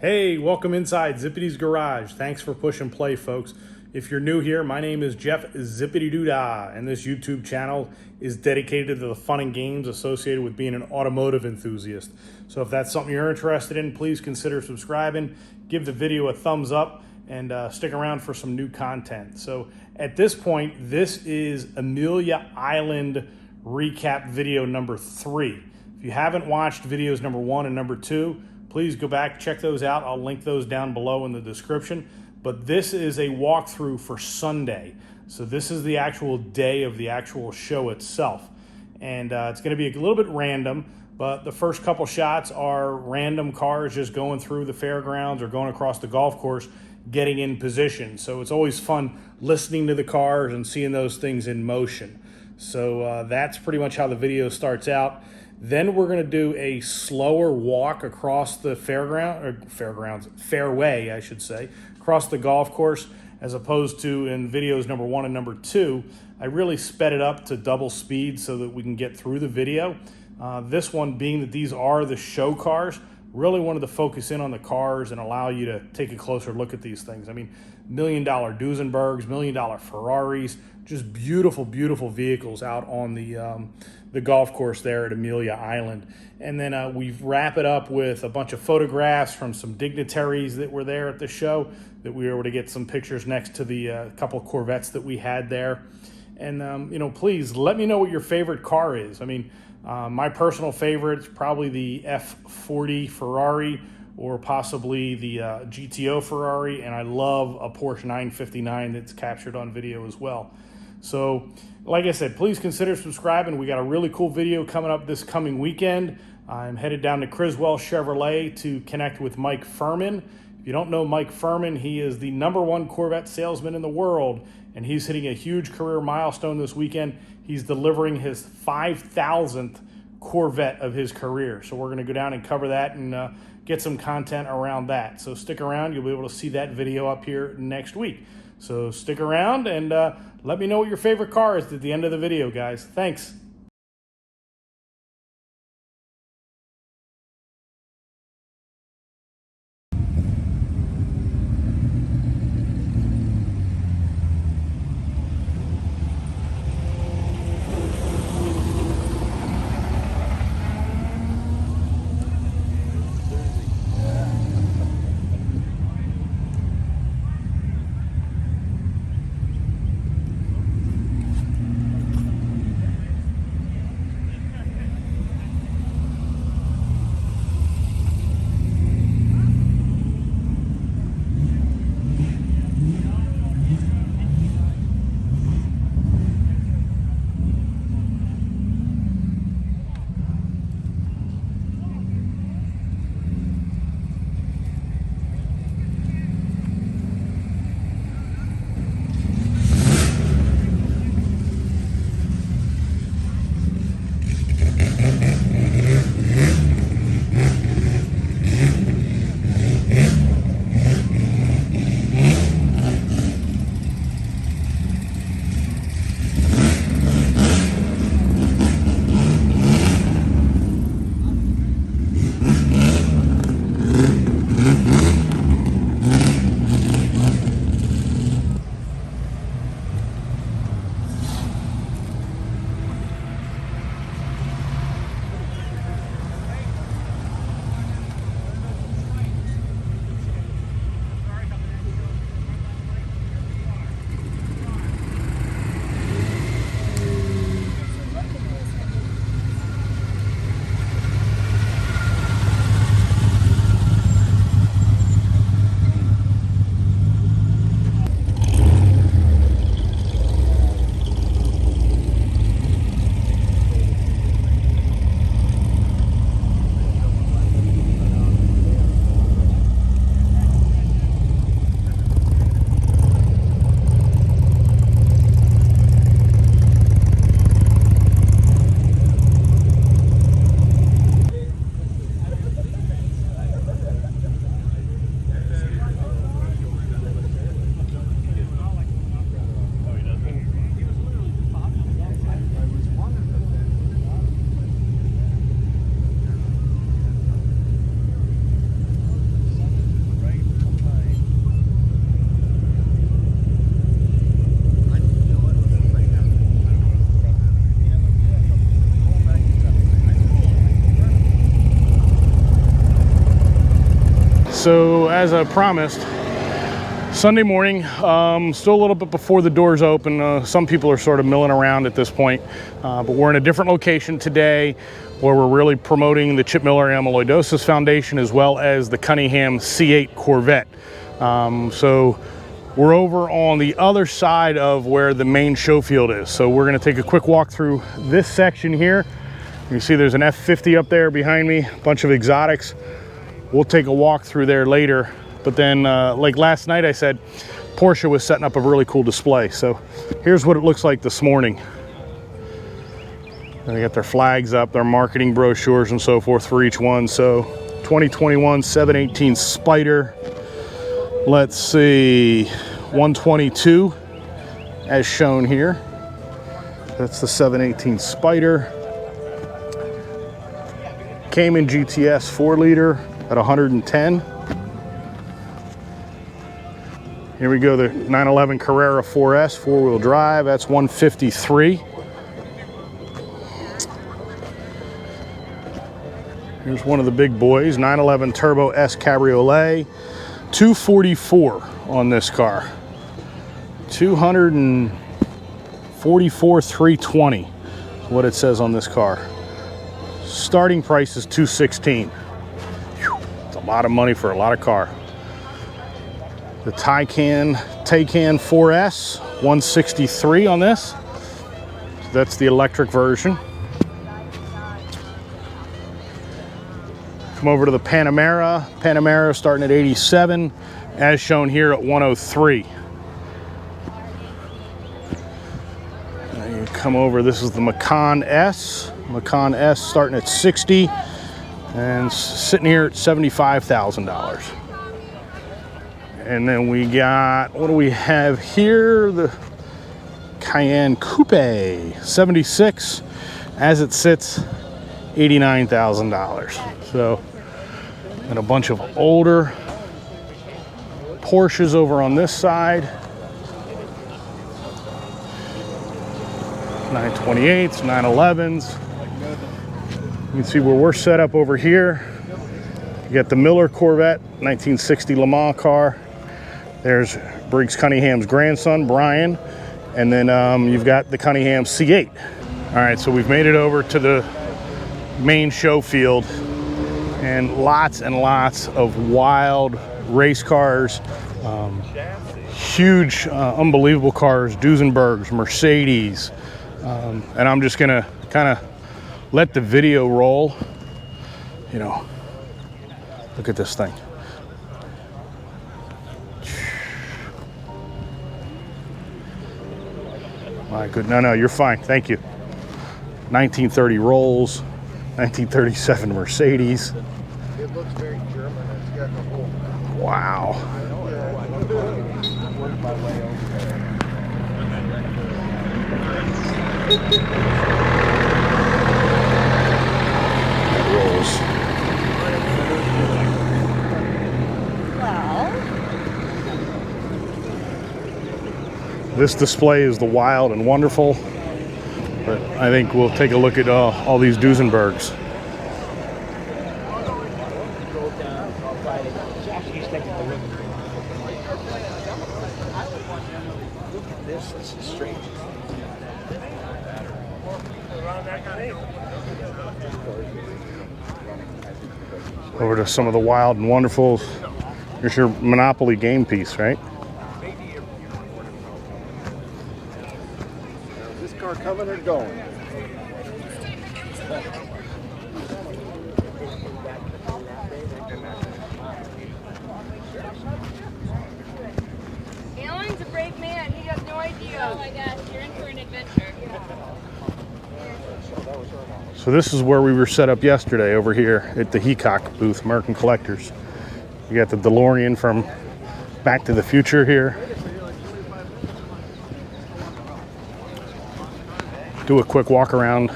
Hey, welcome inside Zippy's Garage. Thanks for push and play, folks. If you're new here, my name is Jeff Zippity Doodah, and this YouTube channel is dedicated to the fun and games associated with being an automotive enthusiast. So if that's something you're interested in, please consider subscribing, give the video a thumbs up, and stick around for some new content. So at this point, this is Amelia Island recap video number 3. If you haven't watched videos number 1 and number 2, please go back, check those out. I'll link those down below in the description. But this is a walkthrough for Sunday. So this is the actual day of the actual show itself. And it's gonna be a little bit random, but the first couple shots are random cars just going through the fairgrounds or going across the golf course, getting in position. So it's always fun listening to the cars and seeing those things in motion. So that's pretty much how the video starts out. Then we're going to do a slower walk across the fairway, I should say, across the golf course, as opposed to in videos number 1 and number 2. I really sped it up to double speed so that we can get through the video. This one, being that these are the show cars, really wanted to focus in on the cars and allow you to take a closer look at these things. I mean, $1 million Duesenbergs, $1 million Ferraris, just beautiful, beautiful vehicles out on the golf course there at Amelia Island. And then we wrap it up with a bunch of photographs from some dignitaries that were there at the show, that we were able to get some pictures next to the couple of Corvettes that we had there. And, you know, please let me know what your favorite car is. I mean, my personal favorite is probably the F40 Ferrari or possibly the GTO Ferrari, and I love a Porsche 959 that's captured on video as well. So, like I said, please consider subscribing. We got a really cool video coming up this coming weekend. I'm headed down to Criswell Chevrolet to connect with Mike Furman. If you don't know Mike Furman, he is the #1 Corvette salesman in the world, and he's hitting a huge career milestone this weekend. He's delivering his 5,000th Corvette of his career. So we're going to go down and cover that and get some content around that. So stick around. You'll be able to see that video up here next week. So stick around and let me know what your favorite car is at the end of the video, guys. Thanks. so as I promised, Sunday morning, still a little bit before the doors open. Some people are sort of milling around at this point, but we're in a different location today where we're really promoting the Chip Miller Amyloidosis Foundation as well as the Cunningham C8 Corvette. So we're over on the other side of where the main show field is. So we're going to take a quick walk through this section here. You see there's an F50 up there behind me, a bunch of exotics. We'll take a walk through there later. But then, like last night I said, Porsche was setting up a really cool display. So here's what it looks like this morning. They got their flags up, their marketing brochures and so forth for each one. So 2021 718 Spider. Let's see, 122 as shown here. That's the 718 Spider. Cayman GTS 4-liter at 110. Here we go, the 911 Carrera 4S 4-wheel drive. That's 153. Here's one of the big boys, 911 Turbo S Cabriolet. 244 on this car. 244,320 is what it says on this car. Starting price is 216. Whew, it's a lot of money for a lot of car. The Taycan 4S, 163 on this. So that's the electric version. Come over to the Panamera. Panamera starting at 87, as shown here at 103. Now you come over, this is the Macan S. Macan S starting at 60 and sitting here at $75,000. And then we got, what do we have here? The Cayenne Coupe 76, as it sits, $89,000. So, and a bunch of older Porsches over on this side. 928s, 911s. You can see where we're set up over here. You got the Miller Corvette, 1960 Le Mans car. There's Briggs Cunningham's grandson, Brian. And then you've got the Cunningham C8. All right, so we've made it over to the main show field, and lots of wild race cars, huge, unbelievable cars, Duesenbergs, Mercedes, and I'm just gonna kind of let the video roll. You know, look at this thing. My good, no, you're fine, thank you. 1930 Rolls, 1937 Mercedes. It looks very German. It's got the whole. Wow. That rolls. Well. This display is the wild and wonderful, but I think we'll take a look at all these Duesenbergs. Over to some of the wild and wonderful. Here's your Monopoly game piece, right? Is this car coming or going? Alan's a brave man. He has no idea. Oh my gosh, you're in for an adventure. So this is where we were set up yesterday over here at the Heacock booth, American Collectors. You got the DeLorean from Back to the Future here. Do a quick walk around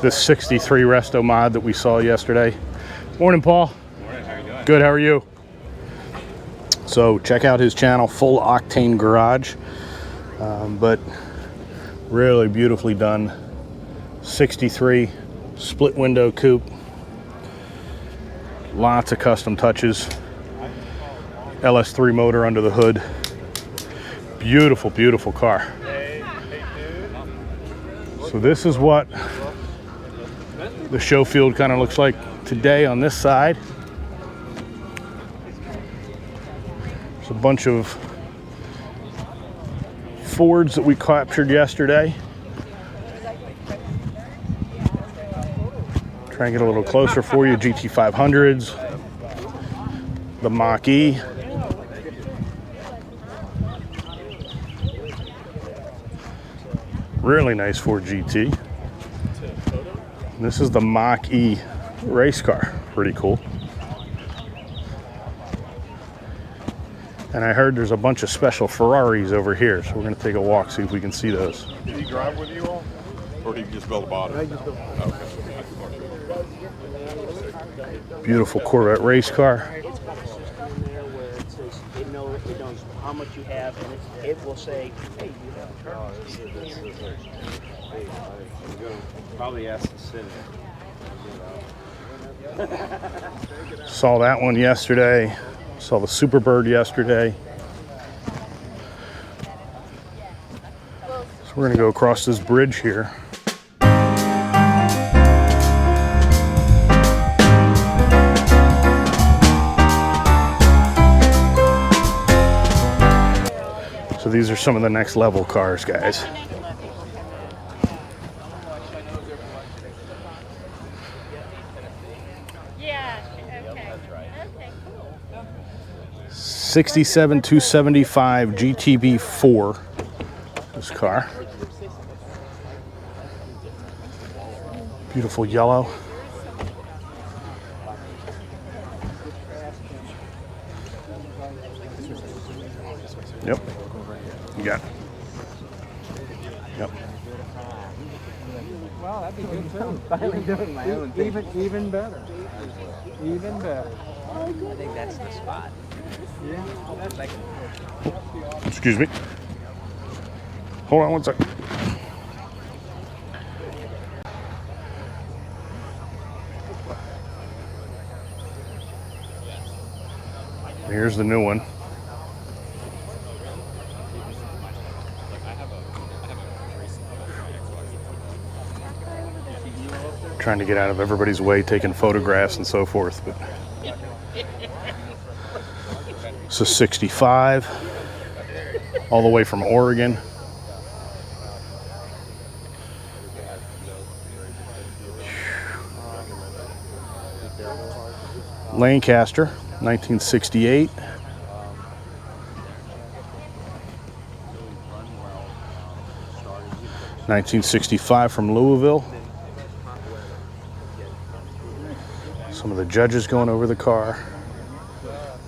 this 63 Resto mod that we saw yesterday. Morning, Paul. Morning, how are you doing? Good, how are you? So check out his channel, Full Octane Garage. But really beautifully done. 63 split window coupe. Lots of custom touches. LS3 motor under the hood. Beautiful, beautiful car. So this is what the show field kind of looks like today on this side. There's a bunch of Fords that we captured yesterday. Try and get a little closer for you. GT500s, the Mach-E. Really nice Ford GT. This is the Mach-E race car. Pretty cool. And I heard there's a bunch of special Ferraris over here, so we're going to take a walk, see if we can see those. Did he drive with you all? Or did he just build a body? Okay. Beautiful Corvette race car. It's got a system there where it says it knows how much you have, and it will say, hey, you have Probably ask to sit Saw that one yesterday. Saw the Superbird yesterday. So we're going to go across this bridge here. So these are some of the next level cars, guys. Yeah, okay. Okay, cool. 67 275 GTB4. This car. Beautiful yellow. Yep. You got it. Yep. Well, that'd be good too. Finally doing my own thing. Even better. Even better. I think that's the spot. Yeah. Excuse me. Hold on one second. Here's the new one. Trying to get out of everybody's way, taking photographs and so forth. But it's a 65, all the way from Oregon. Lancaster, 1968. $1965 from Louisville. Some of the judges going over the car.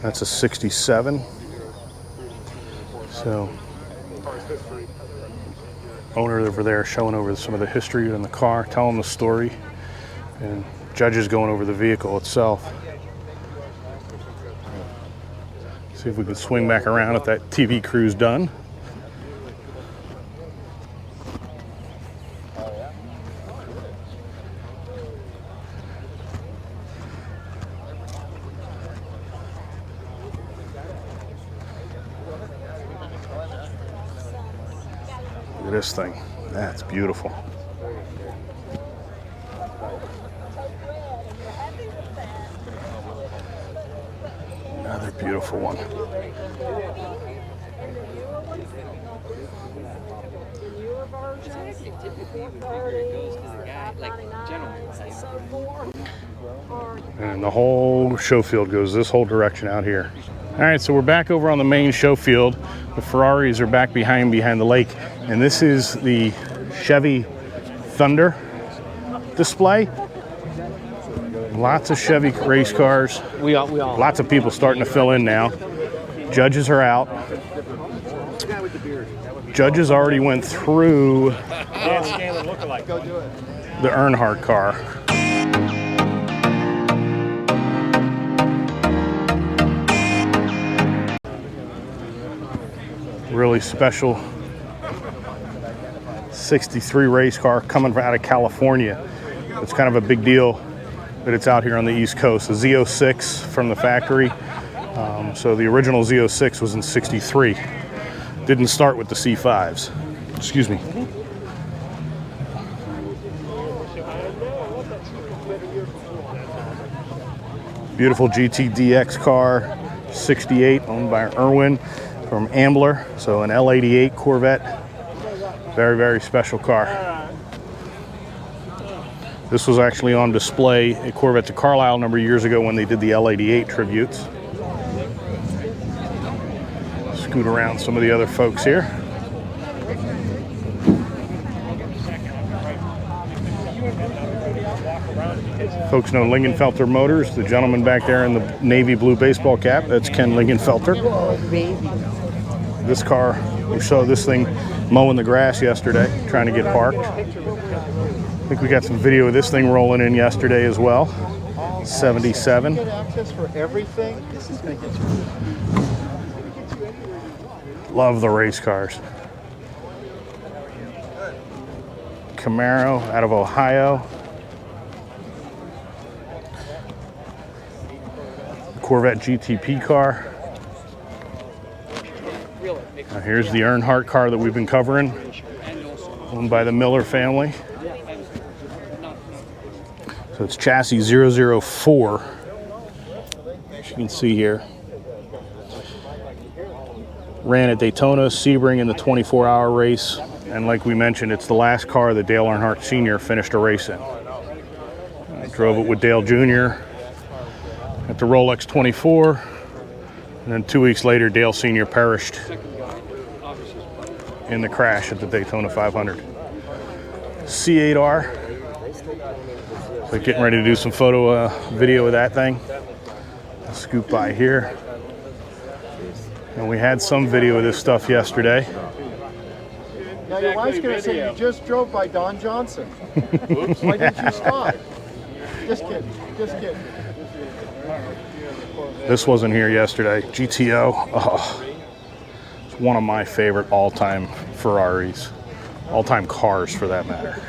That's a 67. So, owner over there showing over some of the history in the car, telling the story, and judges going over the vehicle itself. See if we can swing back around if that TV crew's done. Look at this thing. That's beautiful. Another beautiful one. And the whole show field goes this whole direction out here. All right, so we're back over on the main show field. The Ferraris are back behind the lake. And this is the Chevy Thunder display. Lots of Chevy race cars. We all. Lots of people starting to fill in now. Judges are out. Judges already went through the Earnhardt car. Really special 63 race car coming out of California. It's kind of a big deal but it's out here on the East Coast. The Z06 from the factory. So the original Z06 was in '63. Didn't start with the C5s. Excuse me. Beautiful GTDX car, '68, owned by Irwin from Ambler. So an L88 Corvette. Very, very special car. This was actually on display at Corvette to Carlisle a number of years ago when they did the L88 tributes. Scoot around some of the other folks here. Folks know Lingenfelter Motors. The gentleman back there in the navy blue baseball cap, that's Ken Lingenfelter. This car, we saw this thing mowing the grass yesterday, trying to get parked. I think we got some video of this thing rolling in yesterday as well. '77. Love the race cars. Camaro out of Ohio. Corvette GTP car. Now here's the Earnhardt car that we've been covering, owned by the Miller family. So it's chassis 004, as you can see here. Ran at Daytona, Sebring in the 24-hour race, and like we mentioned, it's the last car that Dale Earnhardt Sr. finished a race in. I drove it with Dale Jr. at the Rolex 24, and then 2 weeks later, Dale Sr. perished in the crash at the Daytona 500. C8R. So getting ready to do some video of that thing. I'll scoop by here. And we had some video of this stuff yesterday. Now your wife's going to say you just drove by Don Johnson. Why didn't you stop? Just kidding. Just kidding. This wasn't here yesterday. GTO. Oh, it's one of my favorite all-time Ferraris. All-time cars, for that matter.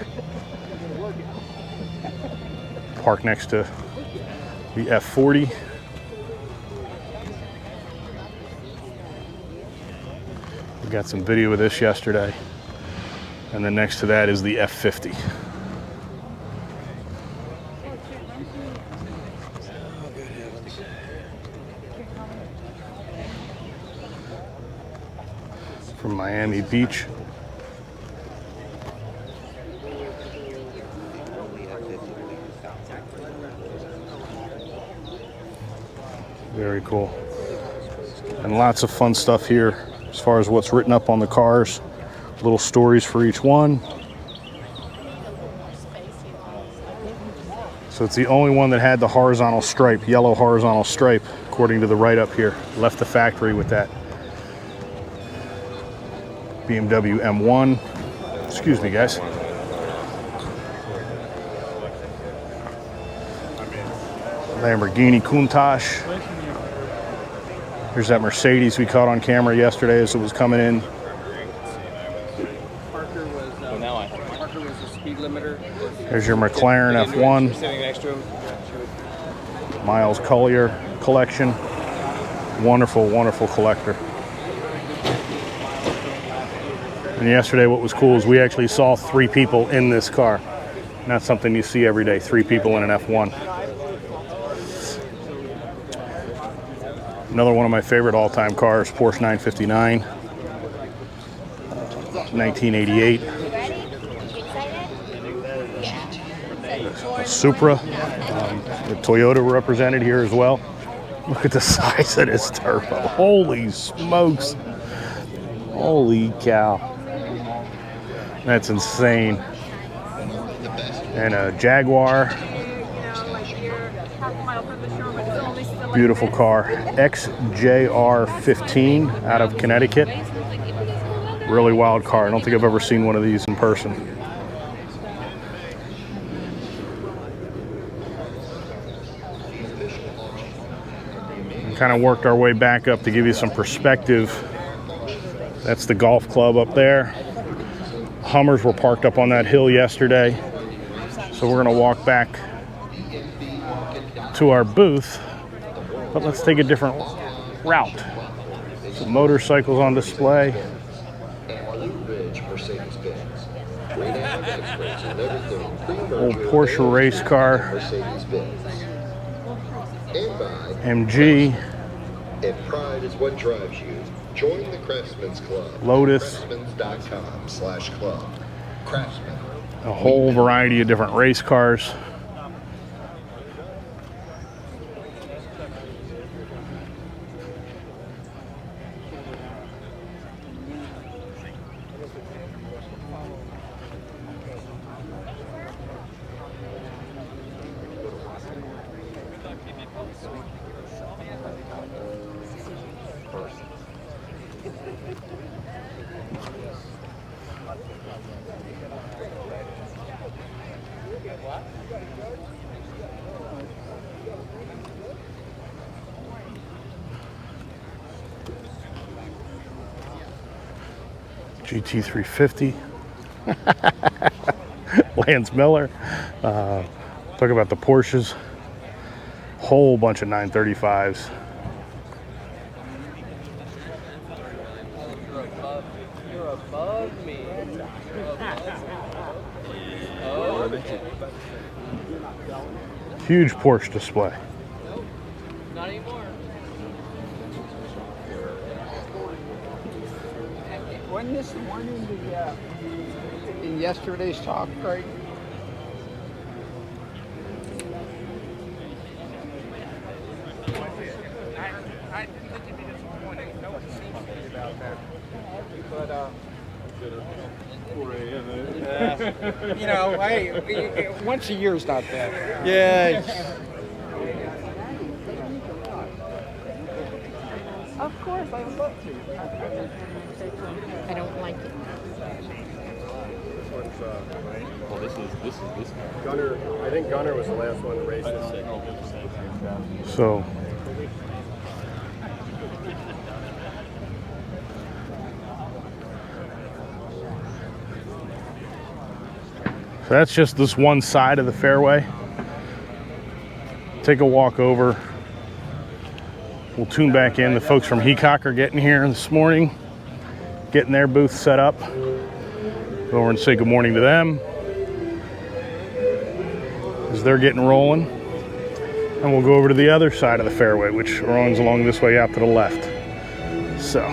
Parked next to the F40. We got some video of this yesterday. And then next to that is the F50. From Miami Beach. Very cool. And lots of fun stuff here as far as what's written up on the cars. Little stories for each one. So it's the only one that had the horizontal stripe, yellow horizontal stripe, according to the write-up here. Left the factory with that. BMW M1. Excuse me, guys. Lamborghini Countach. Here's that Mercedes we caught on camera yesterday as it was coming in. Parker was the speed limiter. There's your McLaren F1. Sitting next to him. Miles Collier collection. Wonderful, wonderful collector. And yesterday what was cool is we actually saw 3 people in this car. Not something you see every day, 3 people in an F1. Another one of my favorite all-time cars, Porsche 959, 1988. A Supra, the Toyota represented here as well. Look at the size of this turbo. Holy smokes. Holy cow. That's insane. And a Jaguar. Beautiful car. XJR15 out of Connecticut. Really wild car. I don't think I've ever seen one of these in person. We kind of worked our way back up to give you some perspective. That's the golf club up there. Hummers were parked up on that hill yesterday. So we're going to walk back to our booth, but let's take a different route. Some motorcycles on display. Old Porsche race car. MG. And pride is what drives you. Join the Craftsman's Club. Lotus. Craftsmans.com/club. Craftsman. A whole variety of different race cars. GT350. Lance Miller. Talk about the Porsches. Whole bunch of 935s. You're above me. Huge Porsche display. Not anymore. Wasn't this the one in yesterday's talk, right? I think it'd be disappointing. No one seems to be about that. But, you know, hey, once a year's not bad. Yeah. Of course, I would love to. I don't like it. Well, this is Gunner, I think Gunner was the last one to race this. So that's just this one side of the fairway. Take a walk over. We'll tune back in. The folks from Heacock are getting here this morning, getting their booth set up. Go over and say good morning to them as they're getting rolling. And we'll go over to the other side of the fairway, which runs along this way out to the left. So.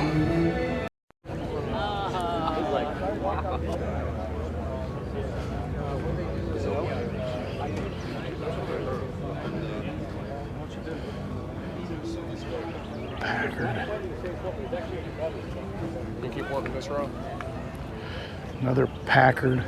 You keep working this row. Another Packard.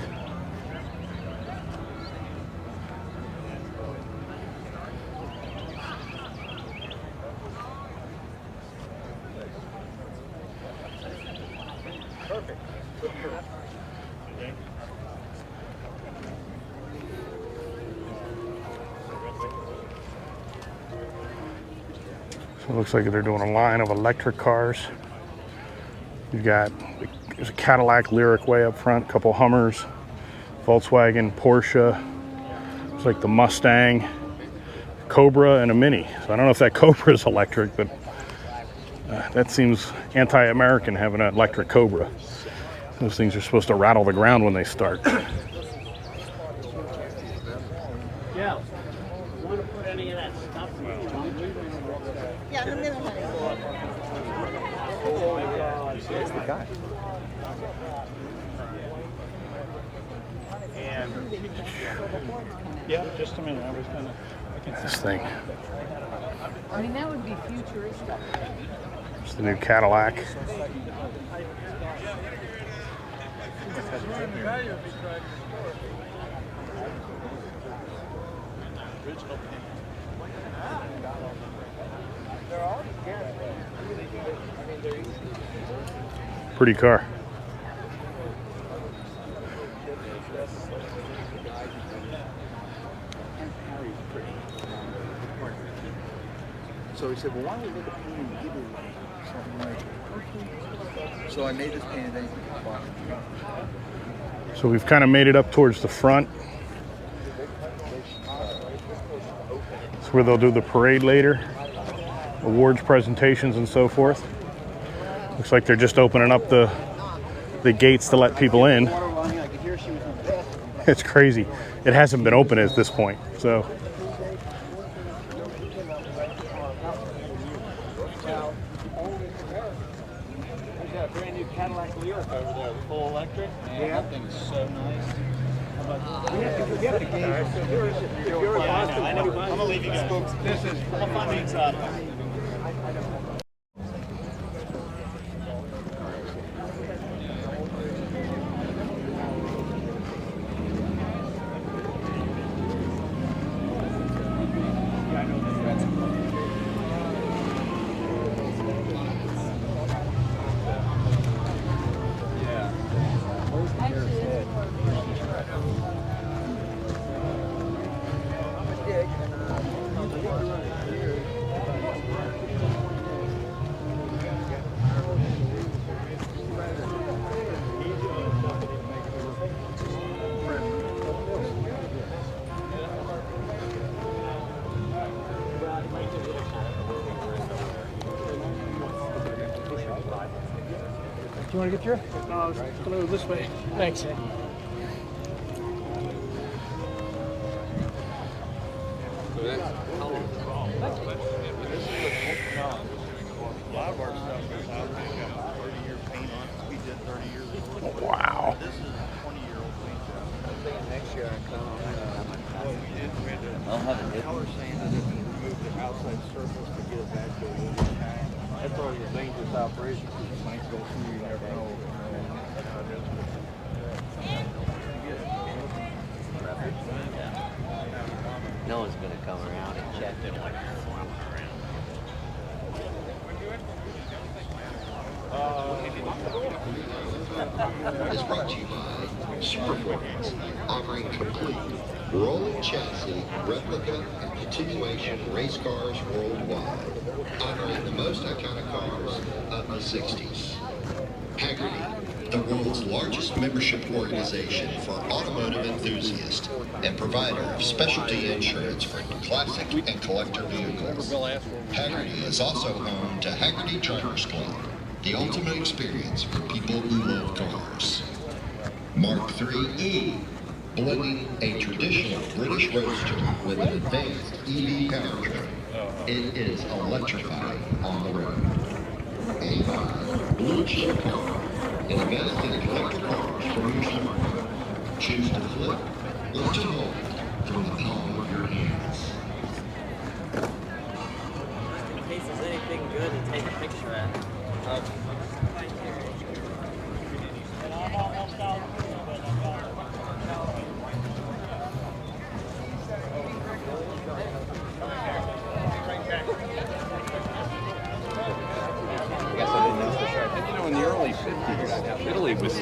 So it looks like they're doing a line of electric cars. You've got, there's a Cadillac Lyric way up front, a couple Hummers, Volkswagen, Porsche. It's like the Mustang, Cobra, and a Mini. So I don't know if that Cobra is electric, but that seems anti-American having an electric Cobra. Those things are supposed to rattle the ground when they start. Yeah. Want to put any of that stuff in the trunk? Yeah, in the middle, honey. There's the guy. Yeah, just a minute. I was gonna. This thing. I mean, that would be futuristic. It's the new Cadillac. Pretty car. So he said, well, why don't we look at painting the giveaway? So I'm like, okay. So I made this painting, then So we've kind of made it up towards the front. So That's where they'll do the parade later, awards presentations and so forth. Looks like they're just opening up the gates to let people in. It's crazy. It hasn't been open at this point, so. Got a brand new Cadillac Lyric over there, full electric. Yeah, that thing is so nice. We have to gauge it. You're I'm gonna leave you guys. This is I'll find the inside. Do you want to get your? No, I was going to go this way. Thanks. Wow. Next year I come. I'll have it. Y'all are saying that if you remove the outside surface to get it back to the wood, that's always a dangerous operation because it might go through, you never know. No one's going to come around and check it. Is brought to you by Supercars, offering complete rolling chassis, replica, and continuation race cars worldwide, honoring the most iconic cars of the 60s. Hagerty, the world's largest membership organization for automotive enthusiasts and provider of specialty insurance for classic and collector vehicles. Hagerty is also home to Hagerty Drivers Club, the ultimate experience for people who love cars. Mark IIIe, blending a traditional British roadster with an advanced EV powertrain. It is electrifying on the road. A blue chip car, an amazing collector cars from your smartphone. Choose to flip or to hold from the palm of your hands. In case there's anything good to take a picture at. And you know, in the early 50s, Italy was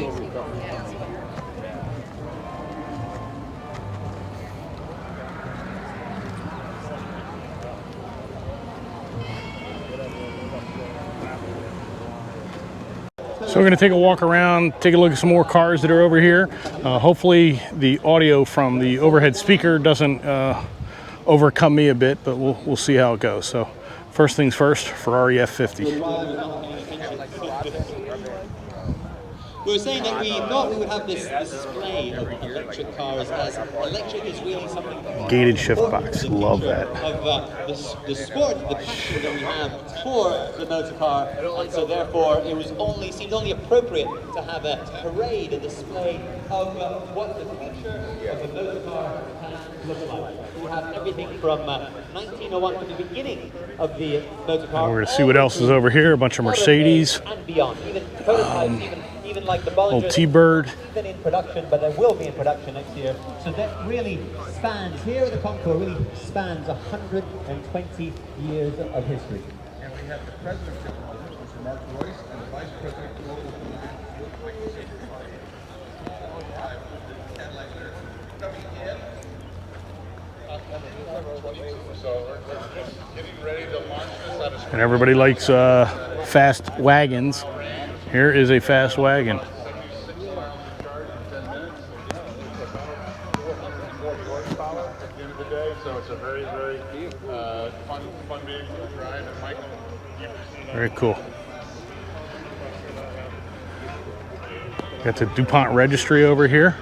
So we're going to take a walk around, take a look at some more cars that are over here. Hopefully the audio from the overhead speaker doesn't overcome me a bit, but we'll see how it goes. So first things first, Ferrari F50. We were saying that we thought we would have this display of electric cars, as electric is really something Gated shift box, love that. Of the sport, the passion that we have for the motor car, and so therefore it seemed only appropriate to have a parade, a display of what the future of the motor car can look like. We have everything from 1901, from the beginning of the motor car. And we're going to see what else is over here. A bunch of Mercedes. And beyond, even prototypes, even like the Bollinger, old T-Bird. Even in production, but there will be in production next year. So that really spans, here at the Concours, really spans 120 years of history. And we have the president of Technology, Mr. Mark Royce, and the vice president of Global And everybody likes fast wagons. Here is a fast wagon. So it's a very, very Very cool. Got the DuPont registry over here.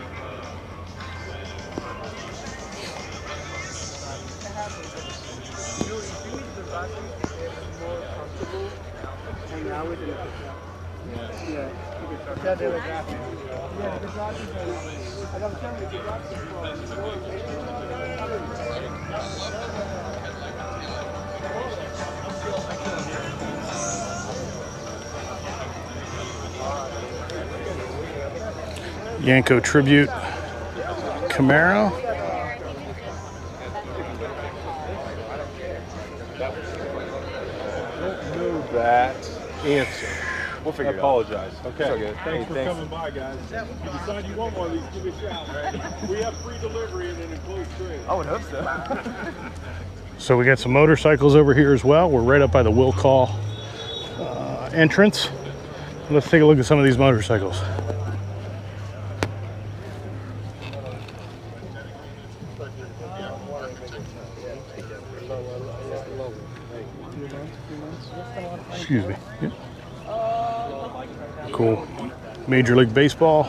Yanko Tribute Camaro. Don't know that answer. We'll figure it out. I apologize. Okay. It's okay. Thanks for coming by, guys. If you decide you want one of these, give me a shout. Right? We have free delivery and an enclosed trade. I would hope so. So we got some motorcycles over here as well. We're right up by the will call entrance. Let's take a look at some of these motorcycles. Excuse me. Yep. Cool. Major League Baseball,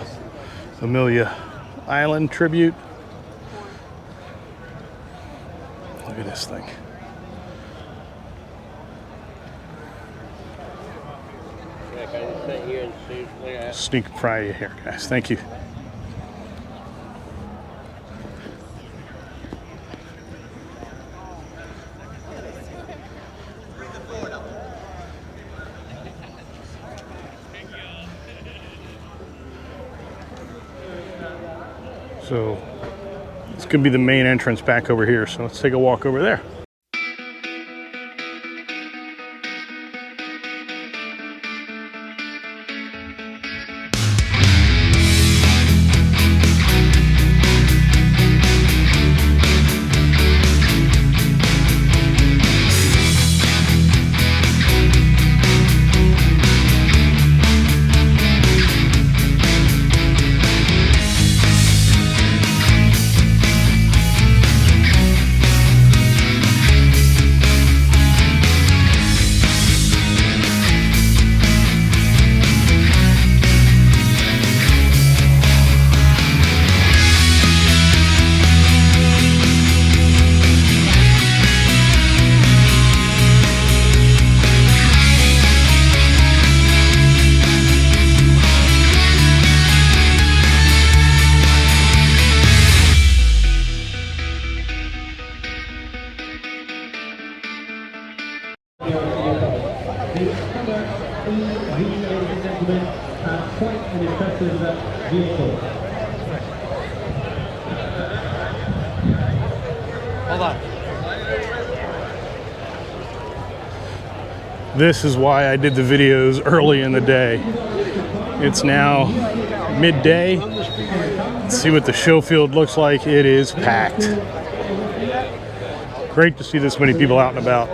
Amelia Island tribute. Look at this thing. Sneak fry you here, guys. Thank you. So it's going to be the main entrance back over here. So let's take a walk over there. Hold on. This is why I did the videos early in the day. It's now midday. Let's see what the show field looks like. It is packed. Great to see this many people out and about.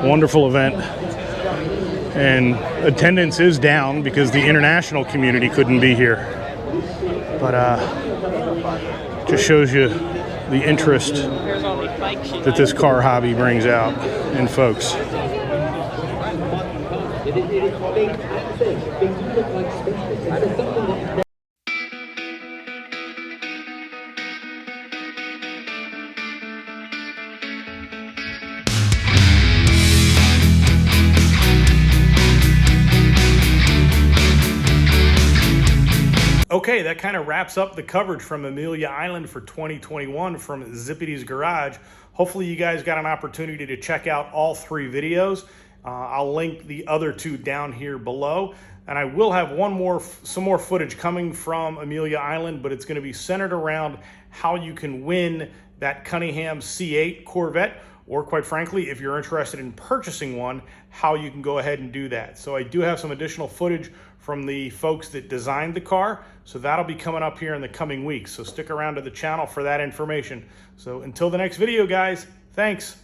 Wonderful event. And attendance is down because the international community couldn't be here. But just shows you the interest that this car hobby brings out in folks. Okay, that kind of wraps up the coverage from Amelia Island for 2021 from Zippity's Garage. Hopefully you guys got an opportunity to check out all three videos. I'll link the other two down here below. And I will have some more footage coming from Amelia Island, but it's going to be centered around how you can win that Cunningham C8 Corvette, or quite frankly, if you're interested in purchasing one, how you can go ahead and do that. So I do have some additional footage from the folks that designed the car, so that'll be coming up here in the coming weeks. So stick around to the channel for that information. So until the next video, guys, thanks.